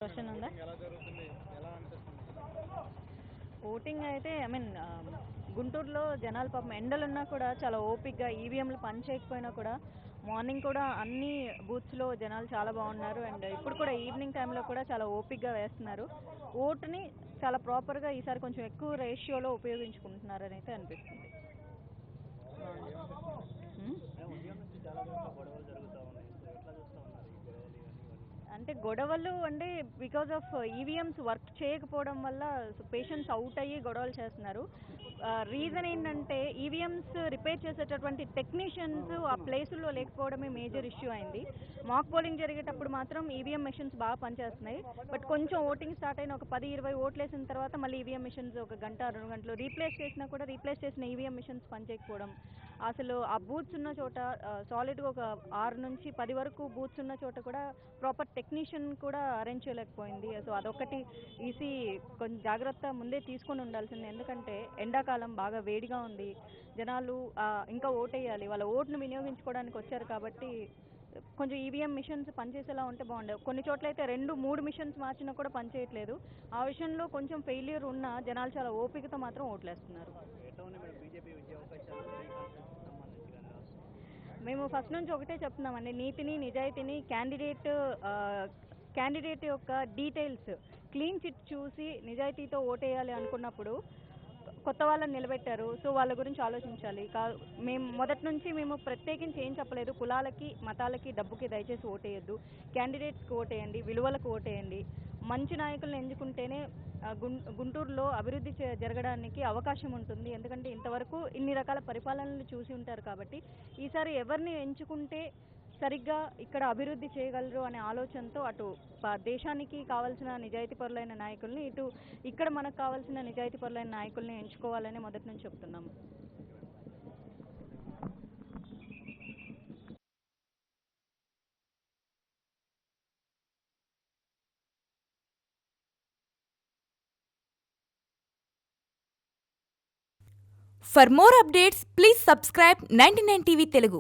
Question ఉందా? Voting ఎలా జరుగుతుంది? ఎలా అనిపిస్తుంది? ఓటింగ్ అయితే గుంటూరులో జనాలు పాపం ఎండలున్నా కూడా చాలా ఓపిక్గా ఈవీఎంలు పని చేయకపోయినా కూడా మార్నింగ్ కూడా అన్ని బూత్స్లో జనాలు చాలా బాగున్నారు. అండ్ ఇప్పుడు కూడా ఈవినింగ్ టైంలో కూడా చాలా ఓపిక్గా వేస్తున్నారు. ఓటుని చాలా ప్రాపర్గా ఈసారి కొంచెం ఎక్కువ రేషియోలో ఉపయోగించుకుంటున్నారని అయితే అనిపిస్తుంది. ఉదయం నుంచి చాలా చోట్ల గొడవలు జరుగుతూ ఉన్నాయి. సో ఎట్లా చూస్తూ ఉన్నారు ఈ గొడవలు ఇవన్నీ? అంటే గొడవలు అంటే బికాజ్ ఆఫ్ ఈవీఎంస్ వర్క్ చేయకపోవడం వల్ల పేషెంట్స్ అవుట్ అయ్యి గొడవలు చేస్తున్నారు. రీజన్ ఏంటంటే ఈవీఎంస్ రిపేర్ చేసేటటువంటి టెక్నీషియన్స్ ఆ ప్లేసుల్లో లేకపోవడమే మేజర్ ఇష్యూ అయింది. మాక్ పోలింగ్ జరిగేటప్పుడు మాత్రం ఈవీఎం మెషిన్స్ బాగా పనిచేస్తున్నాయి. బట్ కొంచెం ఓటింగ్ స్టార్ట్ అయిన ఒక 10-20 ఓట్లు వేసిన తర్వాత మళ్ళీ ఈవీఎం మెషిన్స్ ఒక గంట 2 గంటలు రీప్లేస్ చేసినా కూడా రీప్లేస్ చేసిన ఈవీఎం మెషిన్స్ పనిచేయకపోవడం, అసలు ఆ బూత్స్ ఉన్న చోట సాలిడ్గా ఒక 6 నుంచి 10 వరకు బూత్స్ ఉన్న చోట కూడా ప్రాపర్ టెక్నీషియన్ కూడా అరేంజ్ చేయలేకపోయింది. సో అదొకటి ఈసీ కొంచెం జాగ్రత్త ముందే తీసుకొని ఉండాల్సింది. ఎందుకంటే ఎండాకాలం బాగా వేడిగా ఉంది, జనాలు ఇంకా ఓటేయాలి, వాళ్ళ ఓటును వినియోగించుకోవడానికి వచ్చారు కాబట్టి కొంచెం ఈవీఎం మిషన్స్ పనిచేసేలా ఉంటే బాగుండేది. కొన్ని చోట్ల అయితే 2-3 మిషన్స్ మార్చినా కూడా పనిచేయట్లేదు. ఆ విషయంలో కొంచెం ఫెయిల్యూర్ ఉన్న జనాలు చాలా ఓపికతో మాత్రం ఓట్లేస్తున్నారు. బీజేపీ విజయ అవకాశాలు సంబంధించి కానీ మేము ఫస్ట్ నుంచి ఒకటే చెప్తున్నామండి, నీతిని నిజాయితీని క్యాండిడేట్ యొక్క డీటెయిల్స్ క్లీన్ చిట్ చూసి నిజాయితీతో ఓటేయాలి అనుకున్నప్పుడు కొత్త వాళ్ళని నిలబెట్టారు. సో వాళ్ళ గురించి ఆలోచించాలి. మేము మొదటి నుంచి మేము ప్రత్యేకించి ఏం చెప్పలేదు, కులాలకి మతాలకి డబ్బుకి దయచేసి ఓటేయద్దు, క్యాండిడేట్స్కి ఓటేయండి, విలువలకు ఓటేయండి, మంచి నాయకులను ఎంచుకుంటేనే గుంటూరులో అభివృద్ధి జరగడానికి అవకాశం ఉంటుంది. ఎందుకంటే ఇంతవరకు ఇన్ని రకాల పరిపాలనలు చూసి ఉంటారు కాబట్టి ఈసారి ఎవరిని ఎంచుకుంటే సరిగ్గా ఇక్కడ అభివృద్ధి చేయగలరు అనే ఆలోచనతో అటు దేశానికి కావాల్సిన నిజాయితీపరులైన నాయకుల్ని, ఇటు ఇక్కడ మనకు కావాల్సిన నిజాయితీపరులైన నాయకుల్ని ఎంచుకోవాలని మొదటి నుంచి చెప్తున్నాము. For more updates, please subscribe 99 TV Telugu.